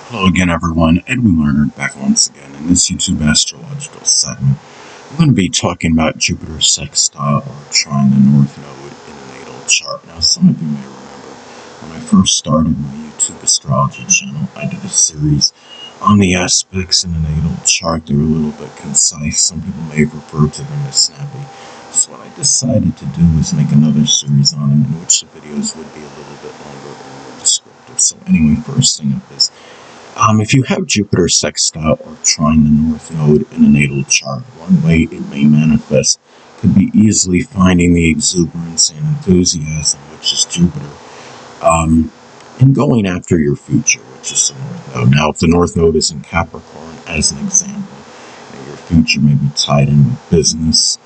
Hello again, everyone. Edwin Leonard back once again in this YouTube astrological segment. I'm going to be talking about Jupiter sextile or trine the North Node in the natal chart. Now, some of you may remember when I first started my YouTube astrology channel, I did a series on the aspects in the natal chart. They were a little bit concise. Some people may have referred to them as snappy. So what I decided to do was make another series on them in which the videos would be a little bit longer and more descriptive. So anyway, first thing up is if you have Jupiter sextile or trine the North Node in a natal chart, one way it may manifest could be easily finding the exuberance and enthusiasm, which is Jupiter, and going after your future, which is the North Node. Now, if the North Node is in Capricorn, as an example, your future may be tied in with business,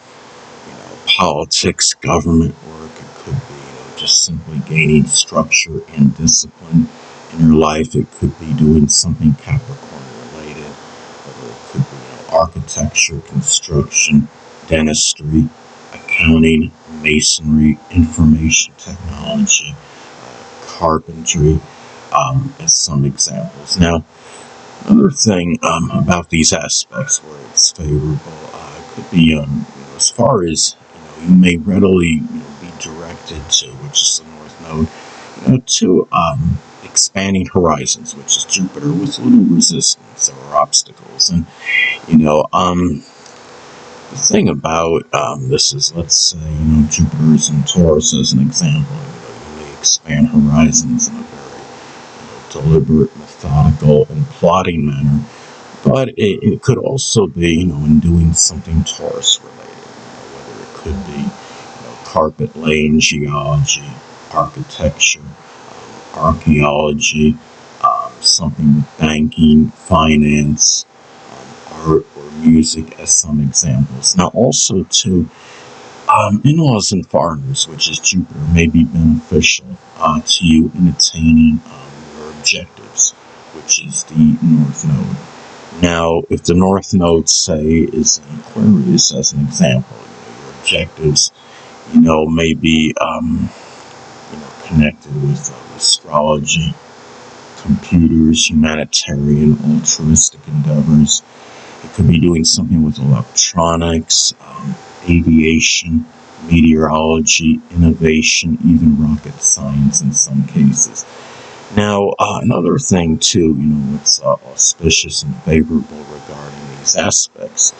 politics, government work. It could be, just simply gaining structure and discipline in your life. It could be doing something Capricorn related, whether it could be architecture, construction, dentistry, accounting, masonry, information technology, carpentry, as some examples. Now, another thing about these aspects where it's favorable, it could be as far as you may readily be directed to, which is the North Node, to expanding horizons, which is Jupiter, with little resistance or obstacles. And the thing about this is, let's say Jupiter is in Taurus as an example. You may expand horizons in a very deliberate, methodical, and plotting manner, but it could also be in doing something Taurus related, whether it could be carpet laying, geology, architecture, archaeology, something with banking, finance, art, or music as some examples. Now, also too, in-laws and foreigners, which is Jupiter, may be beneficial to you in attaining your objectives, which is the North Node. Now, if the North Node, say, is in Aquarius as an example, your objectives, may be connected with astrology, computers, humanitarian, altruistic endeavors. It could be doing something with electronics, aviation, meteorology, innovation, even rocket science in some cases. Now, another thing too, what's auspicious and favorable regarding these aspects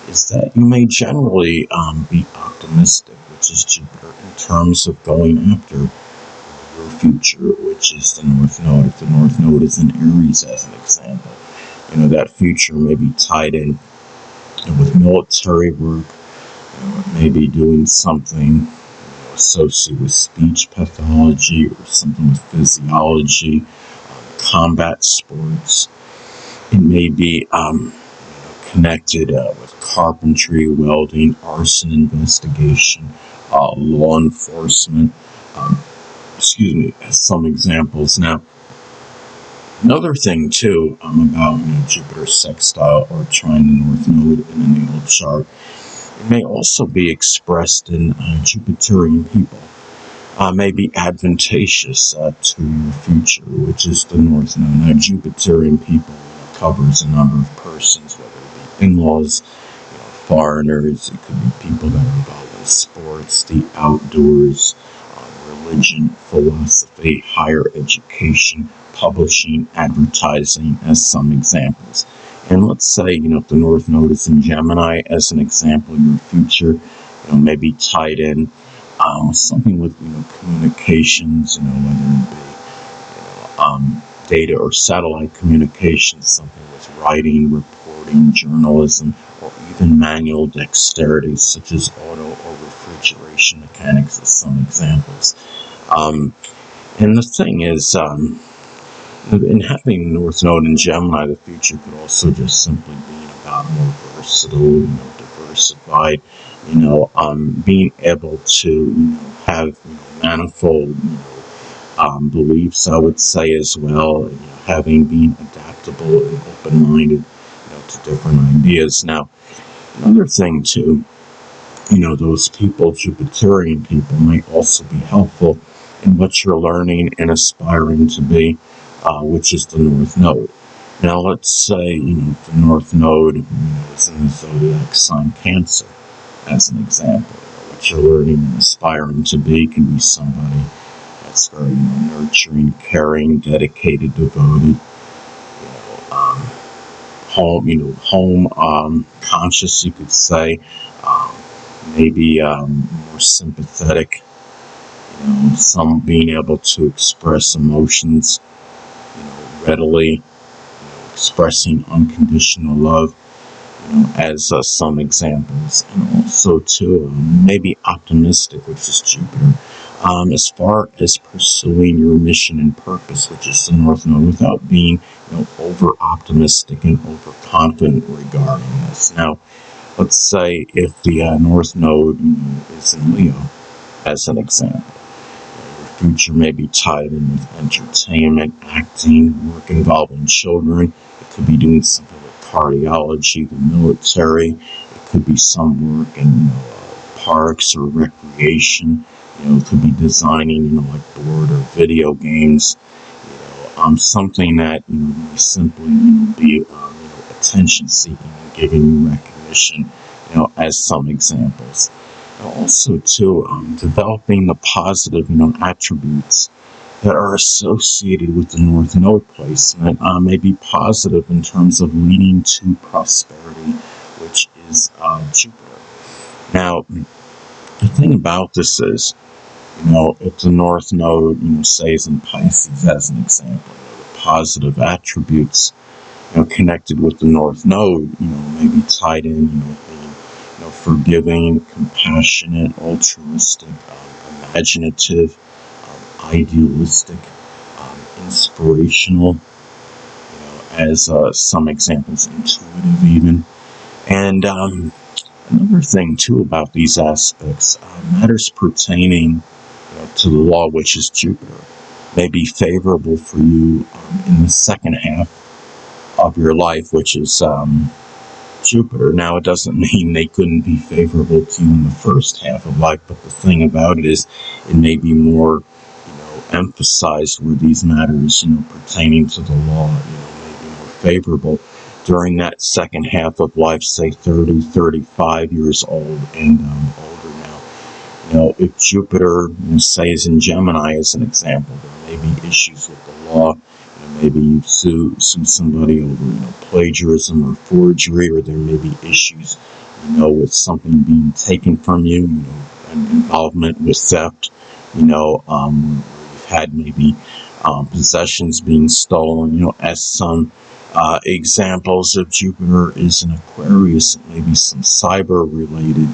is that you may generally be optimistic, which is Jupiter, in terms of going after your future, which is the North Node. If the North Node is in Aries, as an example, that future may be tied in with military work. It may be doing something associated with speech pathology or something with physiology, combat sports. It may be connected with carpentry, welding, arson investigation, law enforcement, as some examples. Now, another thing too about Jupiter sextile or trine the North Node in a natal chart, it may also be expressed in Jupiterian people. May be advantageous to your future, which is the North Node. Now, Jupiterian people covers a number of persons, whether it be in-laws, foreigners. It could be people that are involved in sports, the outdoors, religion, philosophy, higher education, publishing, advertising, as some examples. And let's say, if the North Node is in Gemini, as an example, your future, may be tied in with something with, communications, whether it be, data or satellite communications, something with writing, reporting, journalism, or even manual dexterity, such as auto or refrigeration mechanics, as some examples. And the thing is, in having North Node in Gemini, the future could also just simply be about more versatile, diversified, being able to have manifold beliefs, I would say, as well, being adaptable and open-minded to different ideas. Now, another thing too, those people, Jupiterian people, might also be helpful in what you're learning and aspiring to be, which is the North Node. Now, let's say, the North Node, is in the zodiac sign Cancer, as an example. What you're learning and aspiring to be can be somebody that's very, nurturing, caring, dedicated, devoted, um, home conscious, you could say, um, maybe more sympathetic, some being able to express emotions, readily, expressing unconditional love, as some examples, and also too maybe optimistic, which is Jupiter, as far as pursuing your mission and purpose, which is the North Node, without being over optimistic and overconfident regarding this. Now, let's say if the North Node is in Leo, as an example. Your future may be tied in with entertainment, acting, work involving children. It could be doing something with cardiology, the military. It could be some work in parks or recreation. It could be designing, like board or video games. Something that may simply be attention seeking and giving you recognition. As some examples. Also, too, developing the positive, attributes that are associated with the North Node placement may be positive in terms of leading to prosperity, which is Jupiter. Now, the thing about this is, if the North Node, say is in Pisces as an example, the positive attributes, connected with the North Node, may be tied in, being, forgiving, compassionate, altruistic, imaginative, idealistic, inspirational, as some examples, intuitive even. And another thing too about these aspects, matters pertaining to the law, which is Jupiter, may be favorable for you in the second half of your life, which is Jupiter. Now, it doesn't mean they couldn't be favorable to you in the first half of life, but the thing about it is it may be more, emphasized where these matters, pertaining to the law, may be more favorable during that second half of life, say 30, 35 years old and older. Now, if Jupiter, say, is in Gemini as an example, there may be issues with the law. Maybe you sue somebody over, plagiarism or forgery, or there may be issues, with something being taken from you, and involvement with theft, where you've had maybe possessions being stolen, as some examples of Jupiter is in Aquarius. It may be some cyber-related,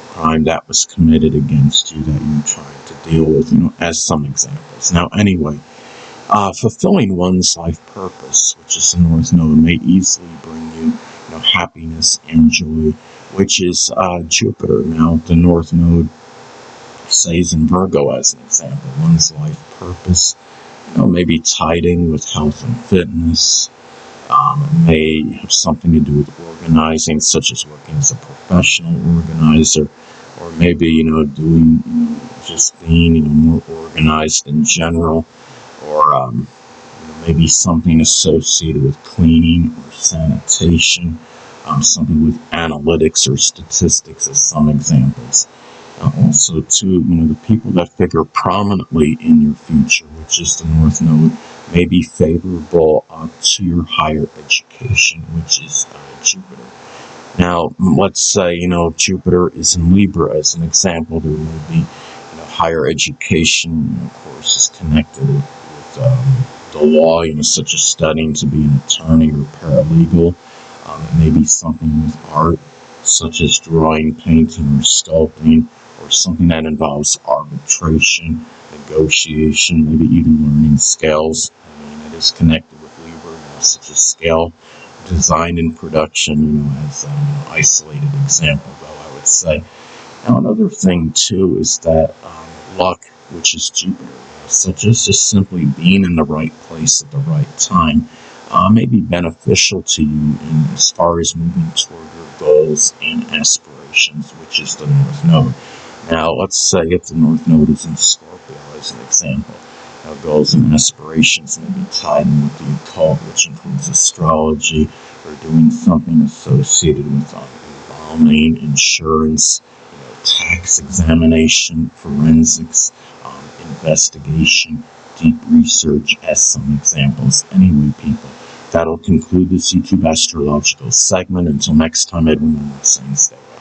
crime that was committed against you that you're trying to deal with, as some examples. Now, anyway, fulfilling one's life purpose, which is the North Node, may easily bring you, happiness and joy, which is Jupiter. Now, the North Node, say, is in Virgo as an example. One's life purpose, may be tied in with health and fitness. It may have something to do with organizing, such as working as a professional organizer, or maybe, doing, just being, more organized in general, or maybe something associated with cleaning or sanitation, something with analytics or statistics as some examples. Also, too, the people that figure prominently in your future, which is the North Node, may be favorable to your higher education, which is Jupiter. Now, let's say, Jupiter is in Libra as an example. There will be, higher education courses connected with the law, such as studying to be an attorney or paralegal. It may be something with art, such as drawing, painting, or sculpting, or something that involves arbitration, negotiation, maybe even learning scales. It is connected with Libra, such as scale, design, and production, as an isolated example, though, I would say. Now, another thing, too, is that luck, which is Jupiter, such as just simply being in the right place at the right time, may be beneficial to you as far as moving toward your goals and aspirations, which is the North Node. Now, let's say if the North Node is in Scorpio, as an example, goals and aspirations may be tied in with the occult, which includes astrology, or doing something associated with embalming, insurance, tax examination, forensics, investigation, deep research, as some examples. Anyway, people, that'll conclude this YouTube astrological segment. Until next time, Edwin, saying stay well.